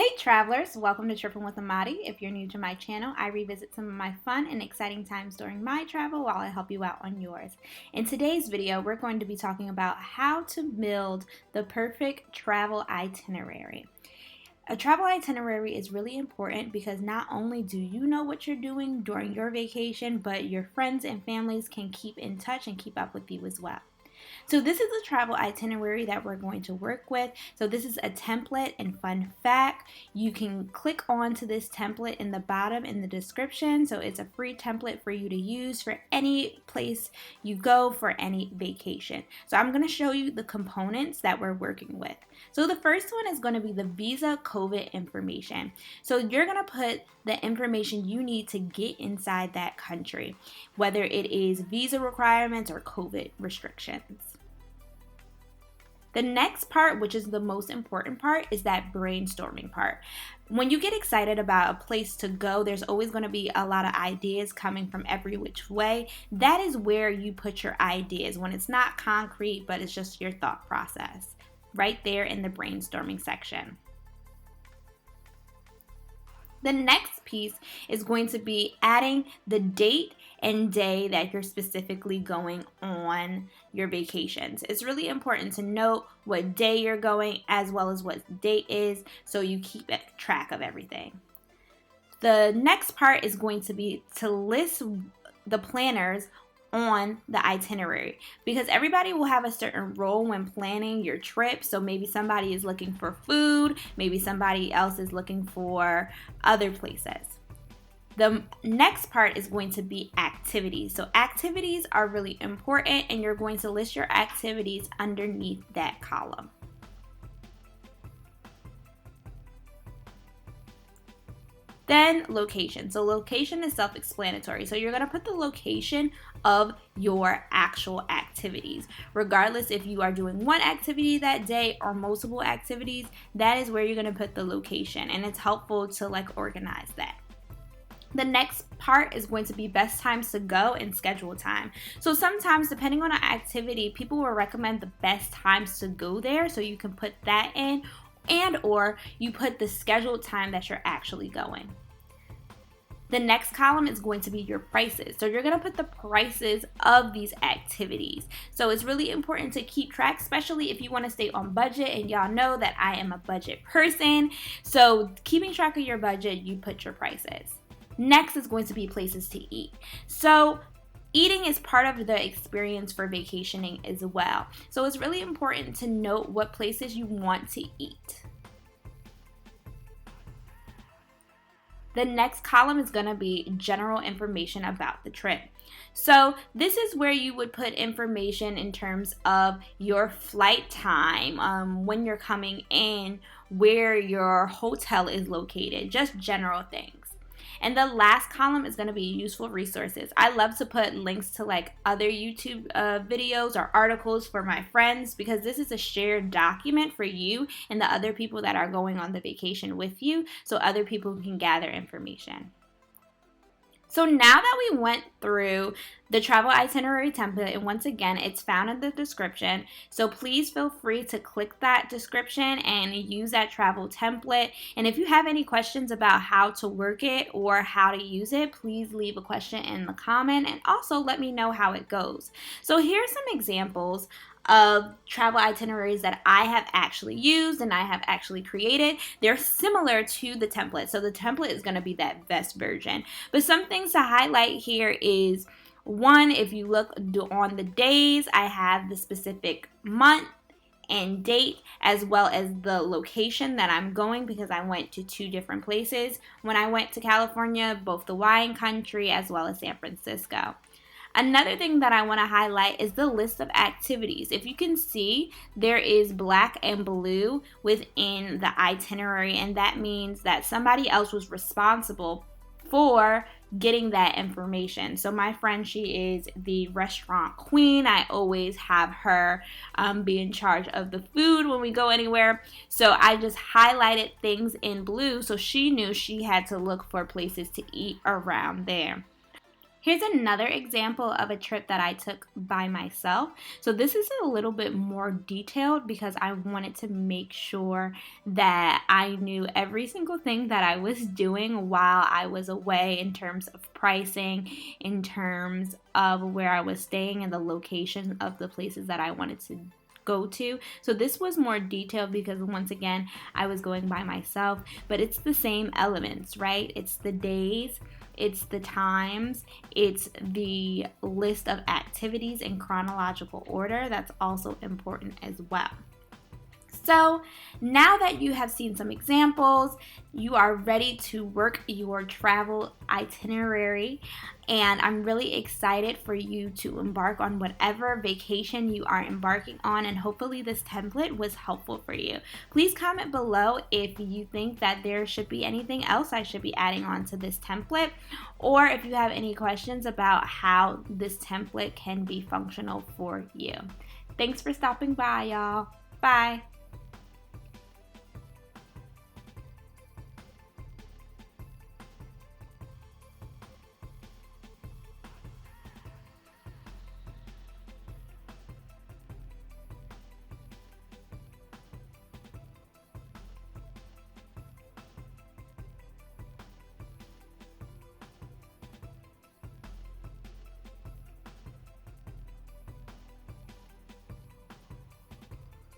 Hey travelers, welcome to Tripping with Amadi. If you're new to my channel, I revisit some of my fun and exciting times during my travel while I help you out on yours. In today's video, we're going to be talking about how to build the perfect travel itinerary. A travel itinerary is really important because not only do you know what you're doing during your vacation, but your friends and families can keep in touch and keep up with you as well. So this is a travel itinerary that we're going to work with. So this is a template, and fun fact, you can click onto this template in the bottom in the description. So it's a free template for you to use for any place you go for any vacation. So I'm going to show you the components that we're working with. So the first one is going to be the visa COVID information. So you're going to put the information you need to get inside that country, whether it is visa requirements or COVID restrictions. The next part, which is the most important part, is that brainstorming part. When you get excited about a place to go, there's always going to be a lot of ideas coming from every which way. That is where you put your ideas when it's not concrete, but it's just your thought process, right there in the brainstorming section. The next piece is going to be adding the date and day that you're specifically going on your vacations. It's really important to note what day you're going as well as what date is so you keep track of everything. The next part is going to be to list the planners on the itinerary, because everybody will have a certain role when planning your trip. So maybe somebody is looking for food, maybe somebody else is looking for other places. The next part is going to be activities. So activities are really important, and you're going to list your activities underneath that column. Then location. So location is self-explanatory. So you're going to put the location of your actual activities. Regardless if you are doing one activity that day or multiple activities, that is where you're going to put the location. And it's helpful to organize that. The next part is going to be best times to go and schedule time. So sometimes, depending on an activity, people will recommend the best times to go there, so you can put that in, and or you put the scheduled time that you're actually going. The next column is going to be your prices. So you're going to put the prices of these activities. So it's really important to keep track, especially if you want to stay on budget, and y'all know that I am a budget person. So keeping track of your budget, you put your prices. Next is going to be places to eat. So eating is part of the experience for vacationing as well. So it's really important to note what places you want to eat. The next column is going to be general information about the trip. So this is where you would put information in terms of your flight time, when you're coming in, where your hotel is located, just general things. And the last column is going to be useful resources. I love to put links to other YouTube videos or articles for my friends, because this is a shared document for you and the other people that are going on the vacation with you, so other people can gather information. So now that we went through the travel itinerary template, and once again, it's found in the description, so please feel free to click that description and use that travel template. And if you have any questions about how to work it or how to use it, please leave a question in the comment, and also let me know how it goes. So here's some examples of travel itineraries that I have actually used and I have actually created. They're similar to the template, so the template is going to be that best version. But some things to highlight here is, one, if you look on the days, I have the specific month and date as well as the location that I'm going, because I went to 2 different places when I went to California, both the wine country as well as San Francisco. Another thing that I want to highlight is the list of activities. If you can see, there is black and blue within the itinerary, and that means that somebody else was responsible for getting that information. So my friend, she is the restaurant queen. I always have her be in charge of the food when we go anywhere. So I just highlighted things in blue so she knew she had to look for places to eat around there. Here's another example of a trip that I took by myself. So this is a little bit more detailed because I wanted to make sure that I knew every single thing that I was doing while I was away in terms of pricing, in terms of where I was staying and the location of the places that I wanted to go to. So this was more detailed because once again, I was going by myself, but it's the same elements, right? It's the days, it's the times, it's the list of activities in chronological order. That's also important as well. So now that you have seen some examples, you are ready to work your travel itinerary, and I'm really excited for you to embark on whatever vacation you are embarking on, and hopefully this template was helpful for you. Please comment below if you think that there should be anything else I should be adding on to this template, or if you have any questions about how this template can be functional for you. Thanks for stopping by, y'all. Bye.